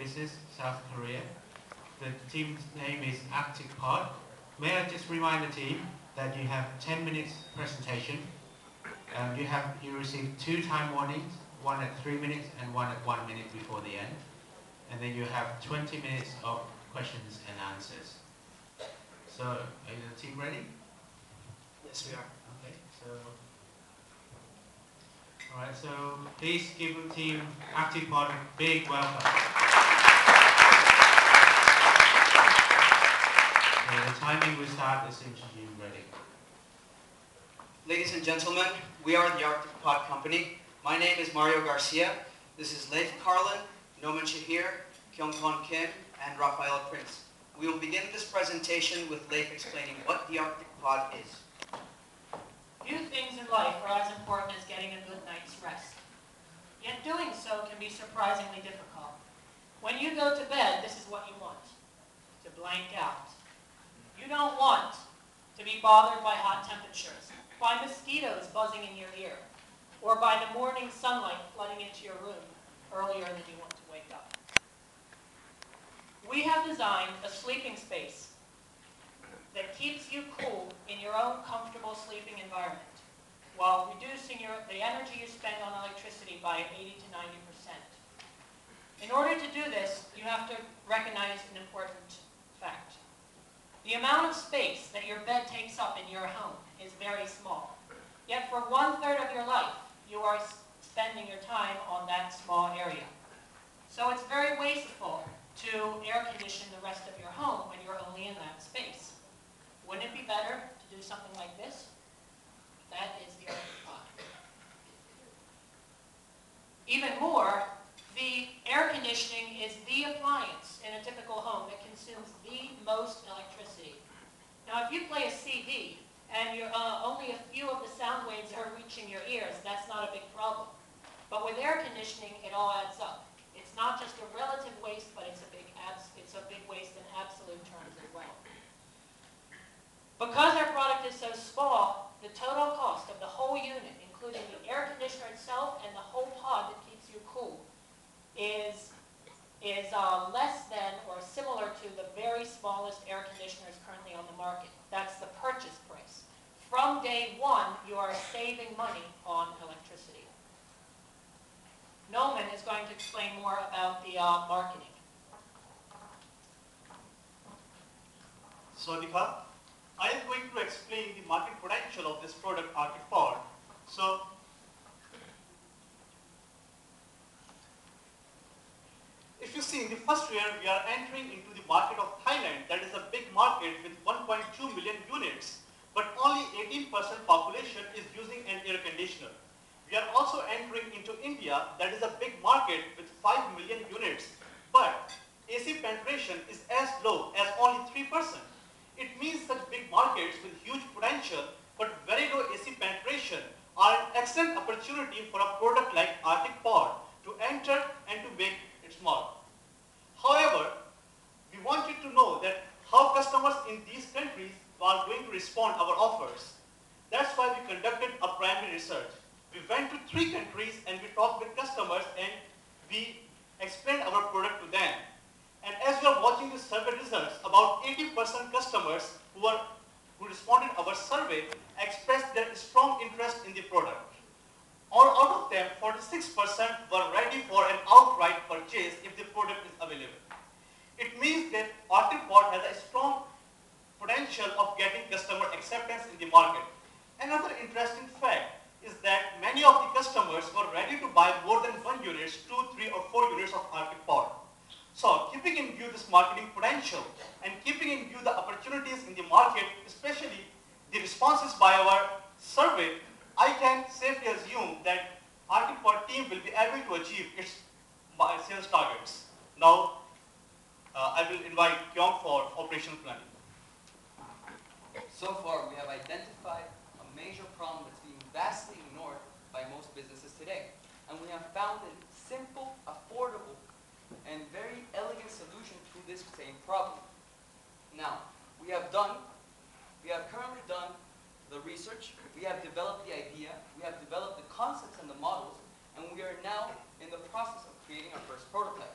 offices, South Korea. The team's name is Arctic Pod. May I just remind the team that you have 10 minutes presentation. You receive 2 time warnings, one at 3 minutes and one at 1 minute before the end. And then you have 20 minutes of questions and answers. So, are you the team ready? Yes, we are. Okay, so... Alright, so please give the team Arctic Pod a big welcome. The timing will start as soon as you're ready. Ladies and gentlemen, we are the Arctic Pod Company. My name is Mario Garcia. This is Leif Carlin, Noman Shahir, Kyung-Kon Kim, and Rafael Prince. We will begin this presentation with Leif explaining what the Arctic Pod is. Few things in life are as important as getting a good night's rest. Yet doing so can be surprisingly difficult. When you go to bed, this is what you want: to blank out. You don't want to be bothered by hot temperatures, by mosquitoes buzzing in your ear, or by the morning sunlight flooding into your room earlier than you want to wake up. We have designed a sleeping space that keeps you cool in your own comfortable sleeping environment, while reducing the energy you spend on electricity by 80 to 90%. In order to do this, you have to recognize an important fact. The amount of space that your bed takes up in your home is very small. Yet for 1/3 of your life, you are spending your time on that small area. So it's very wasteful to air condition the rest of your home when you're only in that space. Wouldn't it be better to do something like this? That is the Arctic Pod. Even more, the air conditioning is the appliance in a typical home that consumes the most electricity. Now, if you play a CD and only a few of the sound waves are reaching your ears, that's not a big problem. But with air conditioning, it all adds up. It's not just a relative waste, but it's a big waste in absolute terms as well. Because our product is so small, the total cost of the whole unit, including the air conditioner itself and the whole pod that keeps you cool, is less than or similar to the very smallest air conditioners currently on the market. That's the purchase price. From day one, you are saving money on electricity. Noman is going to explain more about the marketing. Sawadee-ka. I am going to explain the market potential of this product, Arctic Pod. So, if you see in the first year, we are entering into the market of Thailand. That is a big market with 1.2 million units, but only 18% population is using an air conditioner. We are also entering into India. That is a big market with 5 million units, but AC penetration is as low as only 3%. It means such big markets with huge potential but very low AC penetration are an excellent opportunity for a product like Arctic Pod to enter and to make its mark. However, we wanted to know that how customers in these countries are going to respond to our offers. That's why we conducted a primary research. We went to 3 countries and we talked with customers and we explained our product to them. And as we are watching the survey results, about 80% customers who responded to our survey expressed their strong interest in the product. Out of them, 46% were ready for an outright purchase if the product is available. It means that Arctic Pod has a strong potential of getting customer acceptance in the market. Another interesting fact is that many of the customers were ready to buy more than 1 unit, 2, 3 or 4 units of Arctic Pod. So, keeping in view this marketing potential and keeping in view the opportunities in the market, especially the responses by our survey, I can safely assume that Arctic Pod team will be able to achieve its sales targets. Now, I will invite Kyung for operational planning. So far, we have identified a major problem that's being vastly ignored by most businesses today. And we have found a simple, affordable, and very elegant solution to this same problem. Now, we have currently done the research, we have developed the idea, we have developed the concepts and the models, and we are now in the process of creating our first prototype.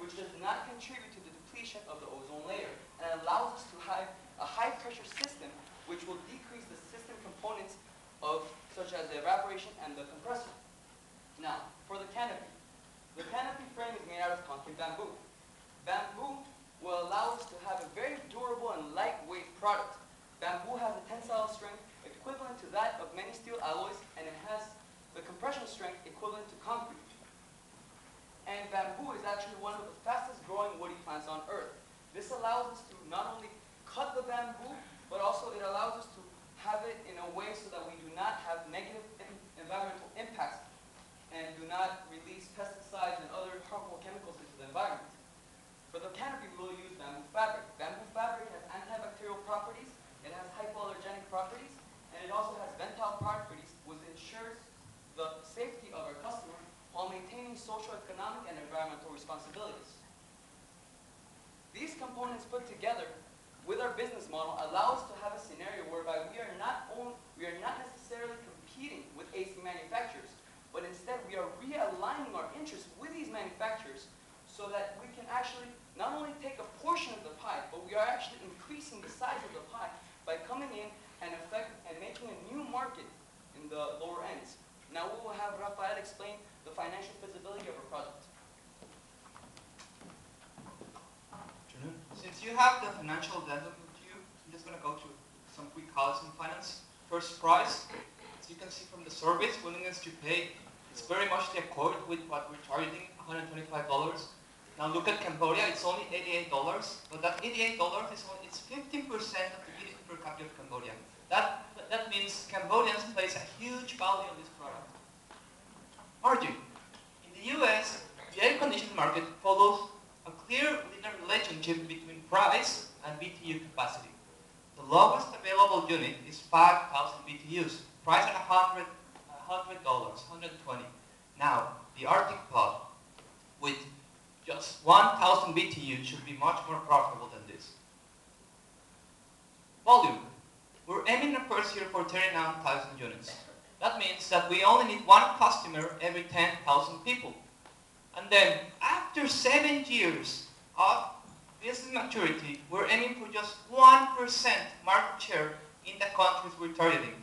which does not contribute to the depletion of the ozone layer, and allows us to have a high-pressure system which will decrease the system components such as the evaporation and the compressor. Now, for the canopy. The canopy frame is made out of concrete bamboo. Bamboo will allow us to have a very durable and lightweight product. Bamboo has a tensile strength equivalent to that of many steel alloys, and it has the compression strength equivalent to concrete. And bamboo is actually one of the fastest growing woody plants on earth. This allows us to not only cut the bamboo, but also it allows us to have it in a way so that we do not have negative environmental impacts and do not release pesticides and other harmful chemicals into the environment. For the canopy, we will use bamboo fabric. Bamboo fabric has antibacterial properties, it has hypoallergenic properties, and it also has ventile properties, which ensures the safety of our customer while maintaining social, economic, and environmental responsibilities. These components put together with our business model allow us to have a scenario whereby we are not necessarily competing with AC manufacturers, but instead we are realigning our interests with these manufacturers so that we can actually not only take a portion of the pie, but we are actually increasing the size of the pie by coming in and making a new market in the lower ends. Now we will have Rafael explain the financial feasibility of our project. Since you have the financial addendum with you, I'm just going to go through some quick highlights in finance. First price, as you can see from the surveys, willingness to pay is very much the accord with what we're targeting, $125. Now look at Cambodia, it's only $88, but that $88 it's 15% of the GDP per capita of Cambodia. That means Cambodians place a huge value on this product. Margin. In the US, the air conditioning market follows a clear linear relationship between price and BTU capacity. The lowest available unit is 5,000 BTUs, priced at $100, $120. Now, the Arctic pod with just 1,000 BTU should be much more profitable than this. Volume. We're aiming the first year for 39,000 units. That means that we only need one customer every 10,000 people. And then, after 7 years of business maturity, we're aiming for just 1% market share in the countries we're targeting.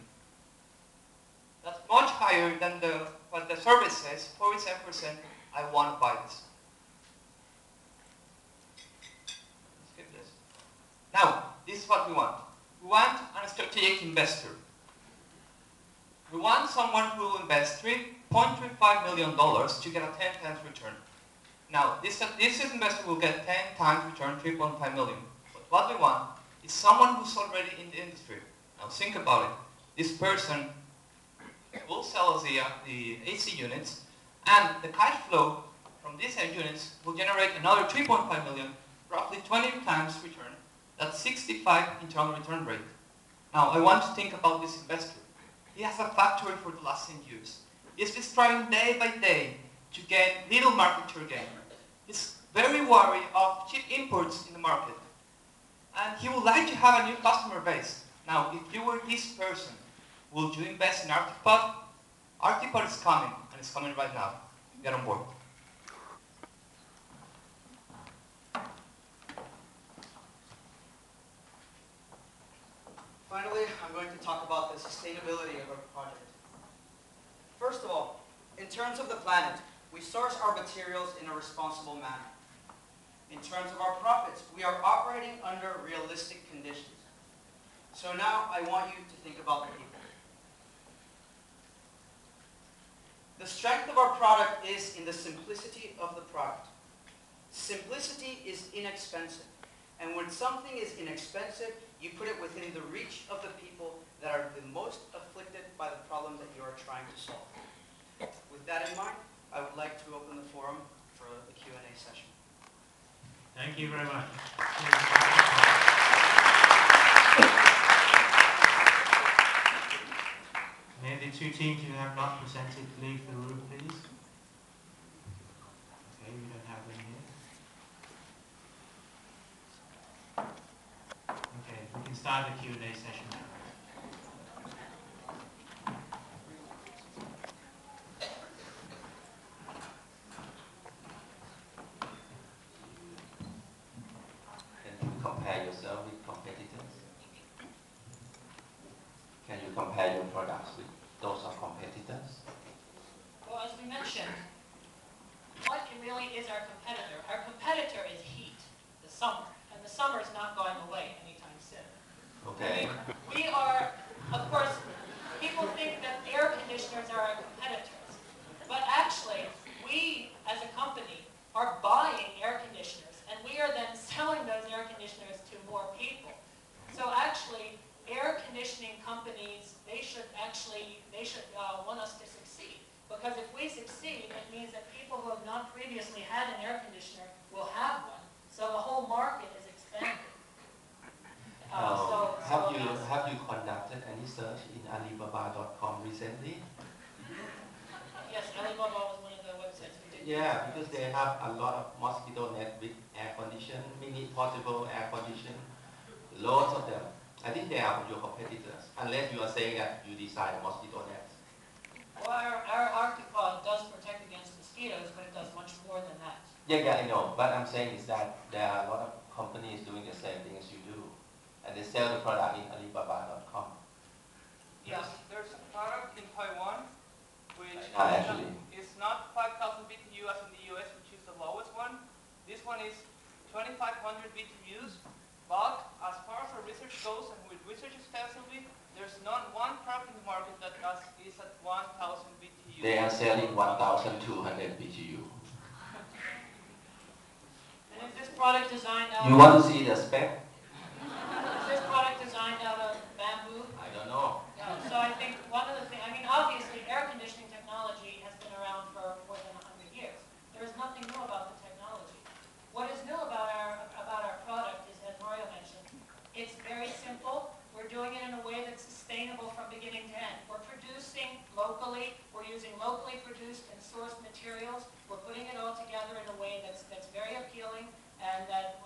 That's much higher than what the survey says, 47%, I want to buy this. Let's skip this. Now, this is what we want. We want a strategic investor. We want someone who will invest $3.35 million to get a 10 times return. Now, this investor will get 10 times return, 3.5 million. But what we want is someone who's already in the industry. Now think about it. This person will sell us the AC units, and the cash flow from these units will generate another 3.5 million, roughly 20 times return. That's 65 internal return rate. Now, I want to think about this investor. He has a factory for the last 10 years. He's been striving day by day to get little market share gain. He's very worried of cheap imports in the market. And he would like to have a new customer base. Now, if you were this person, would you invest in Arctic Pod? Arctic Pod is coming, and it's coming right now. Get on board. Finally, I'm going to talk about the sustainability of our project. First of all, in terms of the planet, we source our materials in a responsible manner. In terms of our profits, we are operating under realistic conditions. So now I want you to think about the people. The strength of our product is in the simplicity of the product. Simplicity is inexpensive. And when something is inexpensive, you put it within the reach of the people that are the most afflicted by the problem that you are trying to solve. With that in mind, I would like to open the forum for the Q&A session. Thank you very much. May the two teams who have not presented leave the room, please. Okay, we don't have them here. Okay, we can start the Q&A session now. compare yourself with competitors? Can you compare your products with those of competitors? Well, as we mentioned, what really is our competitor? Our competitor is heat, the summer, and the summer is not going away anytime soon. Okay. We are, of course, people think that air conditioners are our competitors, but actually, we as a company are buying air conditioners, and we are then selling those air conditioners to more people. So actually, air conditioning companies, they should want us to succeed. Because if we succeed, it means that people who have not previously had an air conditioner will have one. So the whole market is expanding. Have you conducted any search in Alibaba.com recently? Yes, Alibaba was one of the websites we did. Yeah, because they have a lot of mosquito net with air condition, mini portable air condition, loads of them. I think they are your competitors, unless you are saying that you design mosquito nets. Well, our Arctic Pod does protect against mosquitoes, but it does much more than that. Yeah, I know. But I'm saying is that there are a lot of companies doing the same thing as you do, and they sell the product in Alibaba.com. Yes, there's a product in Taiwan which is not 5,000 BTU as in the US, which is the lowest one. This one is 2,500 BTUs. But as far as our research goes, and we research extensively, there's not one product in the market that is at 1,000 BTU. They are selling 1,200 BTU. And is this product designed out You want to see the spec? Is this product designed out of bamboo? I don't know. No. So I think one of the things, obviously air conditioning technology has been around for more than 100 years. There is nothing new about the technology. What is new about our product is, as Mario mentioned, it's very simple. We're doing it in a way that's sustainable from beginning to end. We're producing locally. We're using locally produced and sourced materials. We're putting it all together in a way that's very appealing. And that,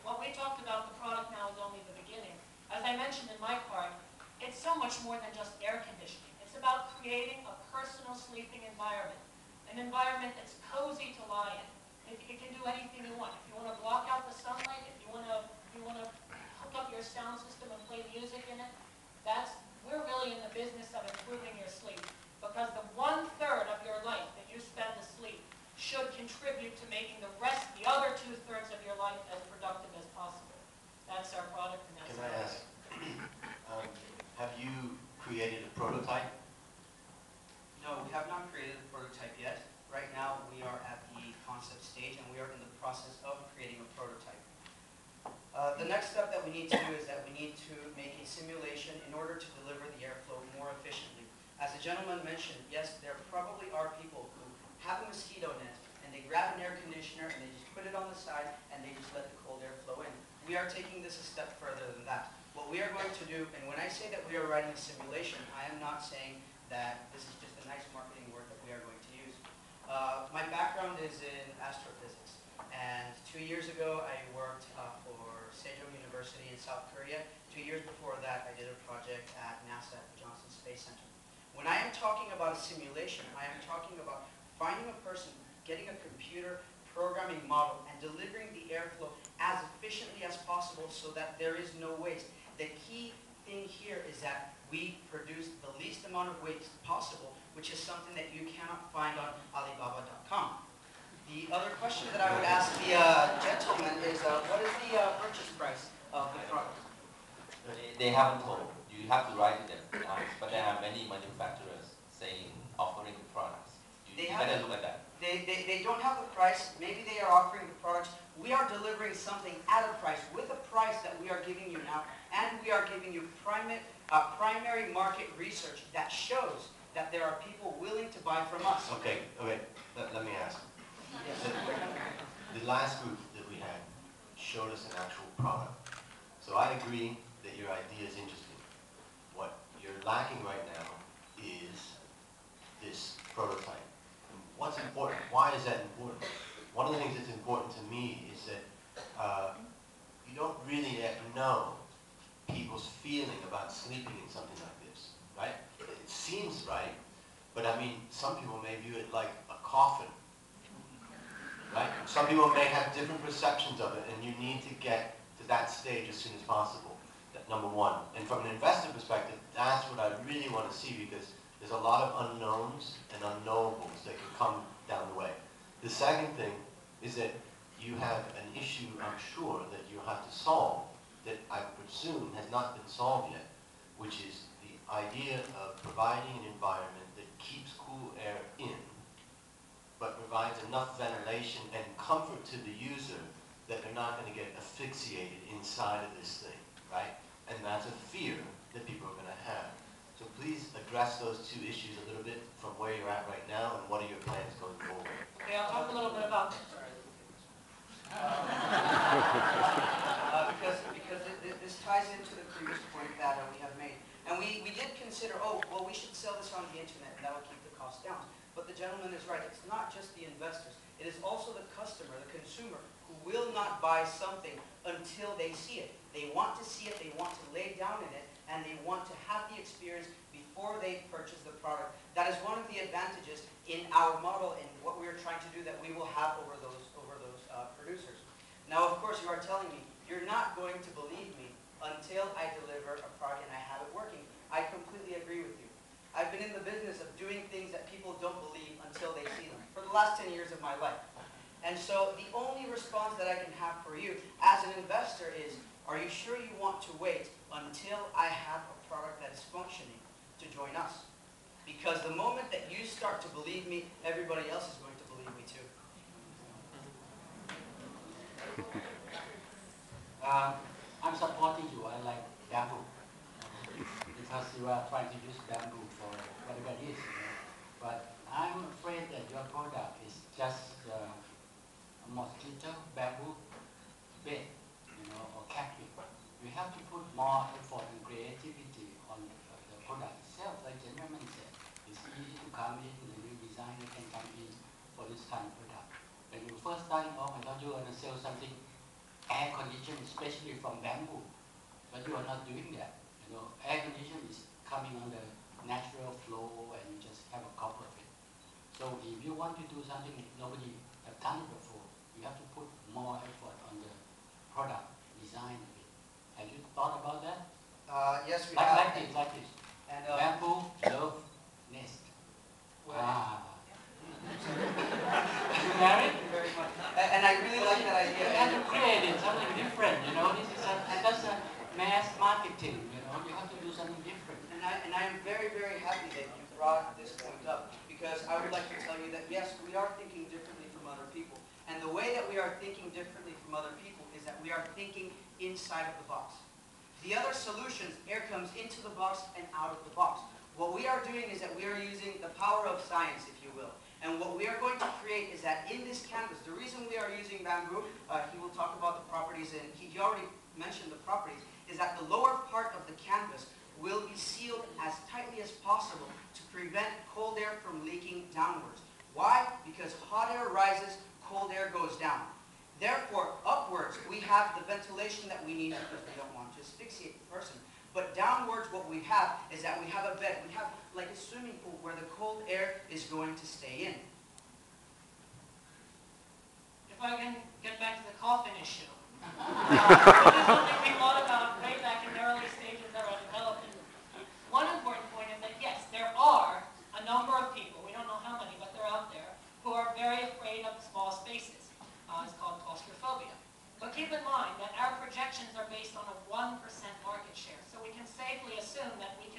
what we talked about, the product now is only the beginning. As I mentioned in my part, it's so much more than just air conditioning. It's about creating a personal sleeping environment, an environment that's cozy to lie in. You can do anything you want. If you want to block out the sunlight, if you want to hook up your sound system and play music in it, we're really in the business of improving your sleep. Because the 1/3 of your life that you spend asleep should contribute to making the other 2/3 of your life as productive as possible. That's our product. And that's Can I ask, have you created a prototype? No, we have not created a prototype yet. Right now, we are at the concept stage, and we are in the process of creating a prototype. The next step that we need to do is that we need to make a simulation in order to deliver the airflow more efficiently. As the gentleman mentioned, yes, there probably are people who have a mosquito net, and they grab an air conditioner, and they just put it on the side, and they just let the cold air flow in. We are taking this a step further than that. What we are going to do, and when I say that we are writing a simulation, I am not saying that this is just a nice marketing word that we are going to use. My background is in astrophysics, and 2 years ago I worked for Sejong University in South Korea. 2 years before that I did a project at NASA at the Johnson Space Center. When I am talking about a simulation, I am talking about finding a person, getting a computer programming model, and delivering the airflow as efficiently as possible so that there is no waste. The key thing here is that we produce the least amount of waste possible, which is something that you cannot find on Alibaba.com. The other question that I would ask the gentleman is, what is the purchase price of the product? They haven't told. You have to write it down. But there are many manufacturers offering the products. You better look at that. They don't have the price. Maybe they are offering the products. We are delivering something at a price, with a price that we are giving you now, and we are giving you primary market research that shows that there are people willing to buy from us. Okay. Let me ask. Yes. The last group that we had showed us an actual product. So I agree that your idea is interesting. What you're lacking right now is this prototype. What's important? Why is that important? One of the things that's important to me is that you don't really know people's feeling about sleeping in something like this, right? It seems right, but some people may view it like a coffin, right? Some people may have different perceptions of it, and you need to get to that stage as soon as possible. Number one. And from an investor perspective, that's what I really want to see, because there's a lot of unknowns and unknowables that can come down the way. The second thing is that you have an issue, I'm sure, that you have to solve that I presume has not been solved yet, which is the idea of providing an environment that keeps cool air in, but provides enough ventilation and comfort to the user that they're not going to get asphyxiated inside of this thing, right? And that's a fear that people are going to have. So please address those two issues a little bit from where you're at right now and what are your plans going forward. Okay, I'll talk a little bit about because this ties into the previous point that we have made. And we did consider, oh, well, we should sell this on the internet and that will keep the cost down. But the gentleman is right. It's not just the investors. It is also the customer, the consumer, who will not buy something until they see it. They want to see it, they want to lay down in it, and they want to have the experience before they purchase the product. That is one of the advantages in our model and what we are trying to do that we will have over those producers. Now, of course, you are telling me you're not going to believe me until I deliver a product and I have it working. I completely agree with you. I've been in the business of doing things that people don't believe until they see them for the last 10 years of my life. And so the only response that I can have for you as an investor is, are you sure you want to wait until I have a product that is functioning to join us? Because the moment that you start to believe me, everybody else is going to believe me too. I'm supporting you. I like bamboo because you are trying to use bamboo for whatever it is. But I'm afraid that your product is just a mosquito bamboo bed, or captive. You have to put more effort and creativity on the product itself. Like the gentleman said, it's easy to come in. The new designer can come in for this kind of product. When you first starting off, I thought you were going to sell something air conditioned, especially from bamboo, but you are not doing that. Air conditioning is coming on the natural flow, and you just have a cup of it. So if you want to do something nobody have done it before, you have to put more effort on the product design of it. Have you thought about that? Yes, we like, have. Like this. And, bamboo, love, nest. You married? Very much. And I really like that idea. You have to create it, something different, This is that's a mass marketing, You have to do something different. And I am very, very happy that you brought this point up, because I would like to tell you that yes, we are thinking differently from other people. And the way that we are thinking differently from other people is that we are thinking inside of the box. The other solutions, air comes into the box and out of the box. What we are doing is that we are using the power of science, if you will. And what we are going to create is that in this canvas, the reason we are using bamboo, he will talk about the properties, and he already mentioned the properties, is that the lower part of the canvas will be sealed as tightly as possible to prevent cold air from leaking downwards. Why? Because hot air rises, cold air goes down. Therefore, upwards, we have the ventilation that we need because we don't want to asphyxiate the person. But downwards, what we have is that we have a bed. We have like a swimming pool where the cold air is going to stay in. If I can get back to the coffin issue. This is something we thought about way back in the early stages of our development. One important point is that yes, there are a number of people, we don't know how many, but they're out there, who are very afraid of small spaces. It's called claustrophobia. But keep in mind that our projections are based on a 1% market share. So we can safely assume that we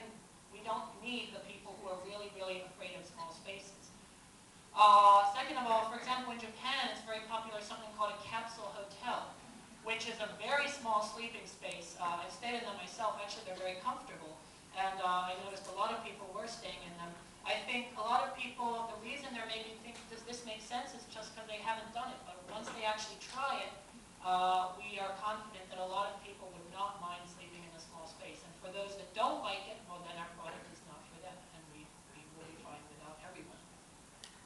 don't need the people who are really, really afraid of small spaces. Second of all, for example, in Japan, it's very popular something called a capsule hotel, which is a very small sleeping space. I stayed in them myself. Actually, they're very comfortable. And I noticed a lot of people were staying in them. I think a lot of people, the reason they're maybe think, does this make sense, is just because they haven't done it. But once they actually try it, we are confident that a lot of people would not mind sleeping in a small space. And for those that don't like it, well, then our product is not for them. And we will be fine without everyone.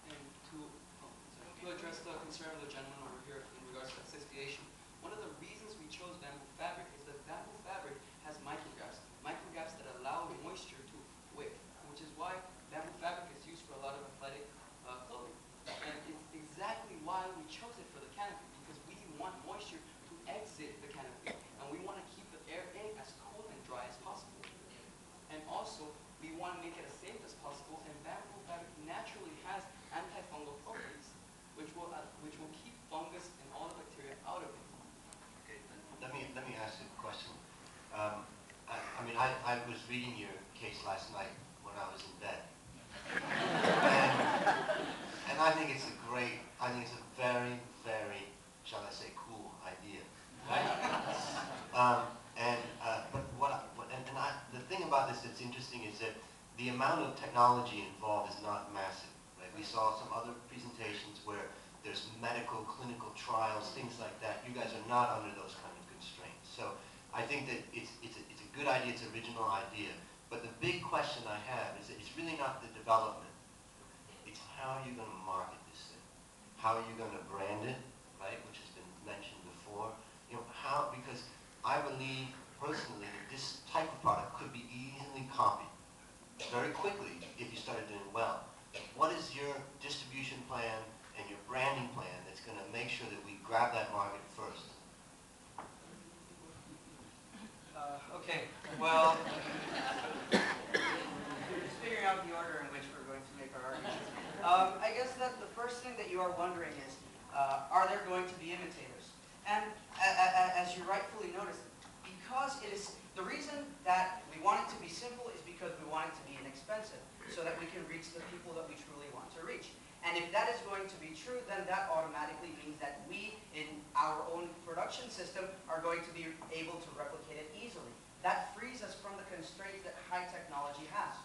And to address the concern of the gentleman over here in regards to asphyxiation, one of the reasons we chose bamboo fabric is that bamboo fabric has microgaps that allow moisture to wick, which is why bamboo fabric is used for a lot of athletic clothing. And it's exactly why we chose it for the canopy, because we want last night when I was in bed. And I think it's a very, very, shall I say, cool idea, right? The thing about this that's interesting is that the amount of technology involved is not massive. Right? We saw some other presentations where there's medical, clinical trials, things like that. You guys are not under those kind of constraints. So I think that it's a good idea, it's an original idea. But the big question I have is that it's really not the development. It's how are you going to market this thing? How are you going to brand it, right? Which has been mentioned before. You know, because I believe personally that this type of product could be easily copied very quickly if you started doing well. What is your distribution plan and your branding plan that's going to make sure that we grab that market first? Okay, well, just figuring out the order in which we're going to make our arguments. I guess that the first thing that you are wondering is, are there going to be imitators? And as you rightfully noticed, because it is, the reason that we want it to be simple is because we want it to be inexpensive, so that we can reach the people that we truly want to reach. And if that is going to be true, then that automatically means that we, in our own production system, are going to be able to replicate it easily. That frees us from the constraints that high technology has.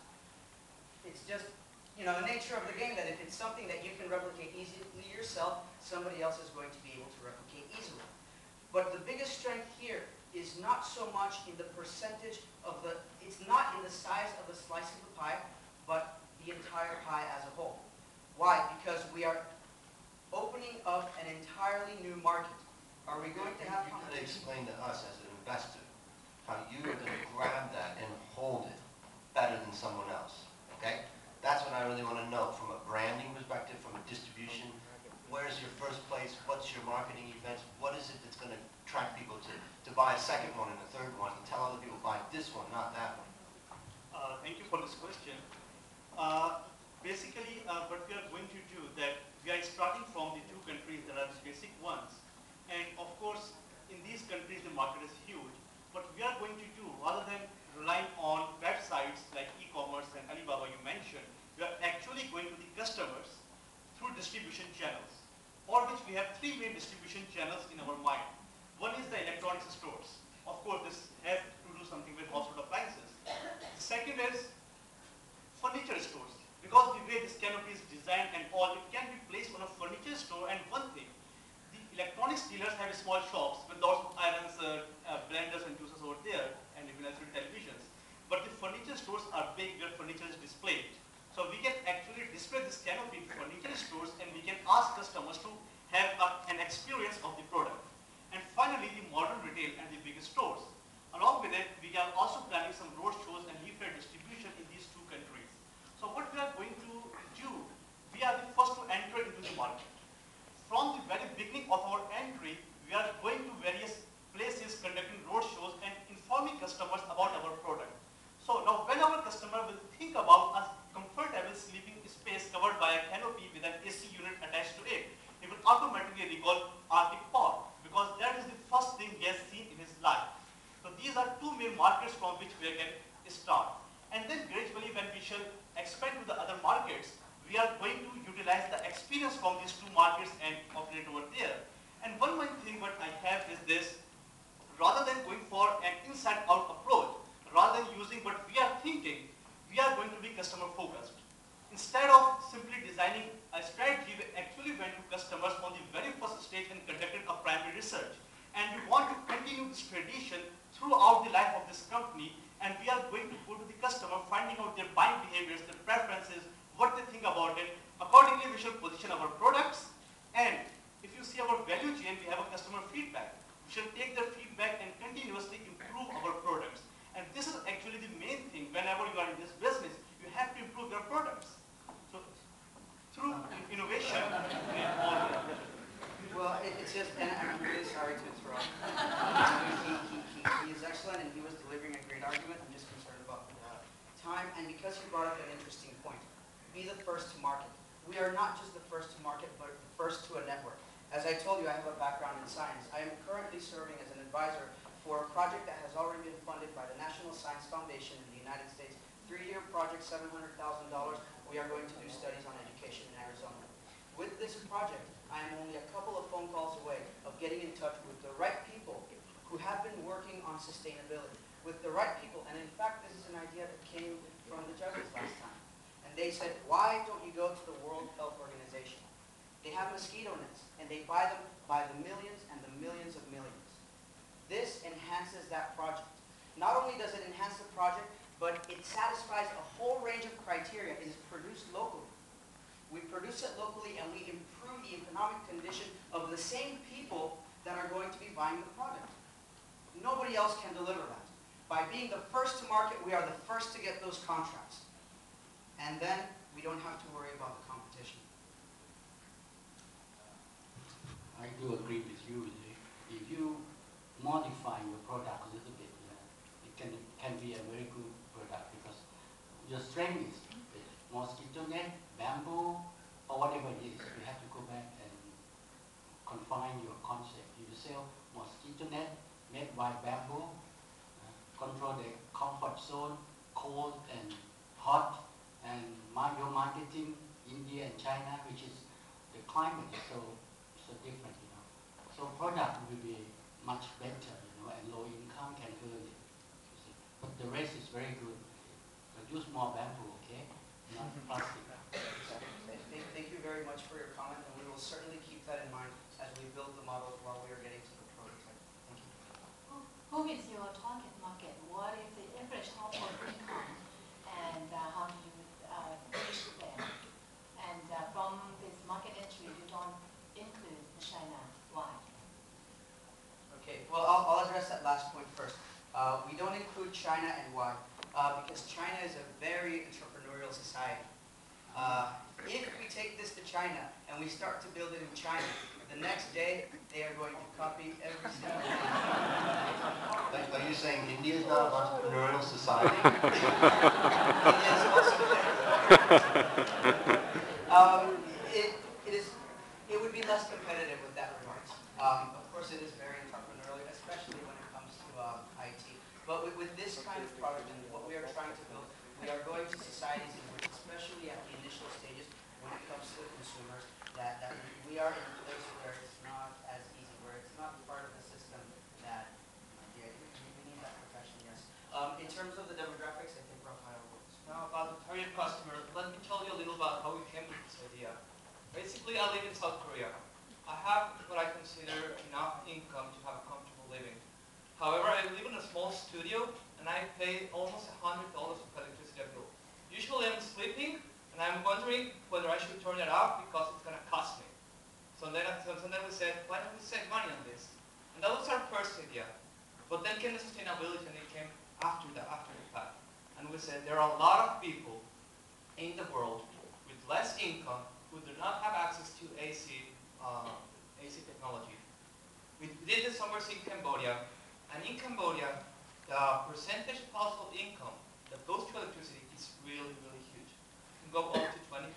It's just, you know, the nature of the game that if it's something that you can replicate easily yourself, somebody else is going to be able to replicate easily. But the biggest strength here is not so much in the percentage of the, it's not in the size of the slice of the pie, but the entire pie as a whole. Why? Because we are opening up an entirely new market. Are we going to have competition? You could explain to us as an investor how you are going to grab that and hold it better than someone else, okay? That's what I really want to know from a branding perspective, from a distribution. Where's your first place? What's your marketing events? What is it that's going to attract people to buy a second one and a third one and tell other people buy this one, not that one? Thank you for this question. Basically, what we are going to do that we are starting from the two countries that are the basic ones. And of course, in these countries, the market is huge. What we are going to do, rather than relying on websites like e-commerce and Alibaba you mentioned, we are actually going to the customers through distribution channels, for which we have three main distribution channels in our mind. One is the electronics stores. Of course, this has to do something with household appliances. The second is furniture stores. Because the way this canopy is designed and all, it can be placed on a furniture store. And one thing, the electronics dealers have small shops with lots of irons, blenders and juicers over there, and even LCD televisions. But the furniture stores are big where furniture is displayed. So we can actually display this canopy in furniture stores, and we can ask customers to have an experience of the product. And finally, the modern retail and the biggest stores. Along with it, we are also planning some road shows and leaflet distribution in these two countries. So what we are going to do, we are the first to enter into the market. From the very beginning of our entry, we are going to various places conducting road shows and informing customers about our product. So now when our customer will think about a comfortable sleeping space covered by a canopy with an AC unit attached to it, he will automatically recall Arctic Pod, because that is the first thing he has seen in his life. So these are two main markets from which we can start. And then gradually when we shall expand to the other markets, we are going to utilize the experience from these two markets and operate over there. And one main thing what I have is this, rather than going for an inside-out approach, rather than using what we are thinking, we are going to be customer focused. Instead of simply designing a strategy, we actually went to customers on the very first stage and conducted a primary research. And we want to continue this tradition throughout the life of this company, and we are going to go to the customer, finding out their buying behaviors, their preferences, what they think about it. Accordingly, we shall position our products, and if you see our value chain, we have a customer feedback. We shall take their feedback and continuously improve our products. And this is actually the main thing. Whenever you are in this business, you have to improve your products. So through innovation, Well, it's just, and I'm really sorry to interrupt. He is excellent, and he was delivering a great argument. I'm just concerned about time, and because you brought up an interesting point, be the first to market. We are not just the first to market, but the first to a network. As I told you, I have a background in science. I am currently serving as an advisor for a project that has already been funded by the National Science Foundation in the United States 3-year project, $700,000. We are going to do studies on education in Arizona. With this project, I am only a couple of phone calls away of getting in touch with the right people who have been working on sustainability, with the right people. And in fact, this is an idea that came from the judges last time. And they said, why don't you go to the World Health Organization? They have mosquito nets, and they buy them by the millions and the millions of millions. This enhances that project. Not only does it enhance the project, but it satisfies a whole range of criteria. It is produced locally. We produce it locally, and we improve the economic condition of the same people that are going to be buying the product. Nobody else can deliver that. By being the first to market, we are the first to get those contracts. And then we don't have to worry about the competition. I do agree with you. If you modify your product a little bit, it can be a very good product because your strength is mosquito net, bamboo, or whatever it is. You have to go back and confine your concept. You sell mosquito net made by bamboo, control the comfort zone, cold and hot, and your marketing, India and China, which is the climate is so different, So product will be much better, and low income can earn it. But the rest is very good. Use more bamboo, okay? Not plastic. Thank you very much for your comment, and we will certainly keep that in mind as we build the models while we are getting to the prototype. Thank you. Who is your target market? What is the average household income, and how do you reach there? And from this market entry, you don't include China. Why? Okay, well, I'll address that last point first. We don't include China, and why? Because China is a very entrepreneurial society. If we take this to China and we start to build it in China, the next day they are going to copy every single thing. Are you saying India is not an entrepreneurial society? India is also it would be less competitive with that regards. Of course, it is very entrepreneurial, especially when it comes to IT. But with this kind of product and what we are trying to build, we are going to societies in which, especially at the initial stages, when it comes to the consumers, that we are in a place where it's not as easy, where it's not part of the system that we need that profession, yes. In terms of the demographics, I think Rafael will. Now about the target customer, let me tell you a little about how we came with this idea. Basically, I live in South Korea. I have what I consider enough income to have a comfortable living. However, I live in a small studio, and I pay almost $100 of electricity bill. Usually I'm sleeping, and I'm wondering whether I should turn it off because it's going to cost me. So then we said, why don't we save money on this? And that was our first idea. But then came the sustainability, and it came after the fact. And we said, there are a lot of people in the world with less income who do not have access to AC technology. We did this somewhere in Cambodia, and in Cambodia, the percentage of household income that goes to electricity is really, really huge. It can go up to 20%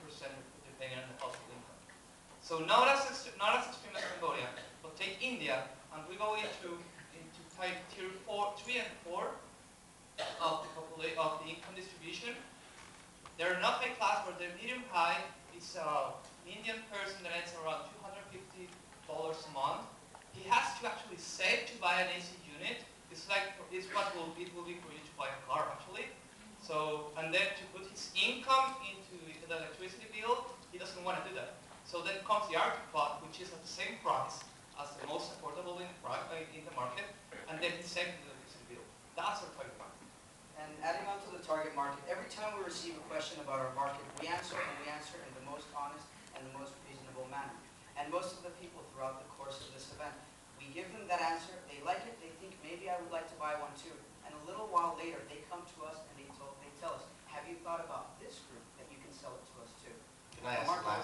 depending on the household income. So not as extreme as Cambodia, but take India, and we go into type tier 3 and 4 of the income distribution. They're not high class, but they're medium high. It's an Indian person that earns around $250 a month. He has to actually save to buy an AC unit. It's what it will be for you to buy a car actually. So, and then to put his income into the electricity bill, he doesn't want to do that. So then comes the Arctic pot, which is at the same price as the most affordable in the market, and then he saves the electricity bill. That's our target market. And adding on to the target market, every time we receive a question about our market, we answer in the most honest and the most reasonable manner. And most of the people throughout the course of this event, we give them that answer, they like it, they think maybe I would like to buy one too. And a little while later, they come to us and they tell us, have you thought about this group that you can sell it to us too? Can I ask the last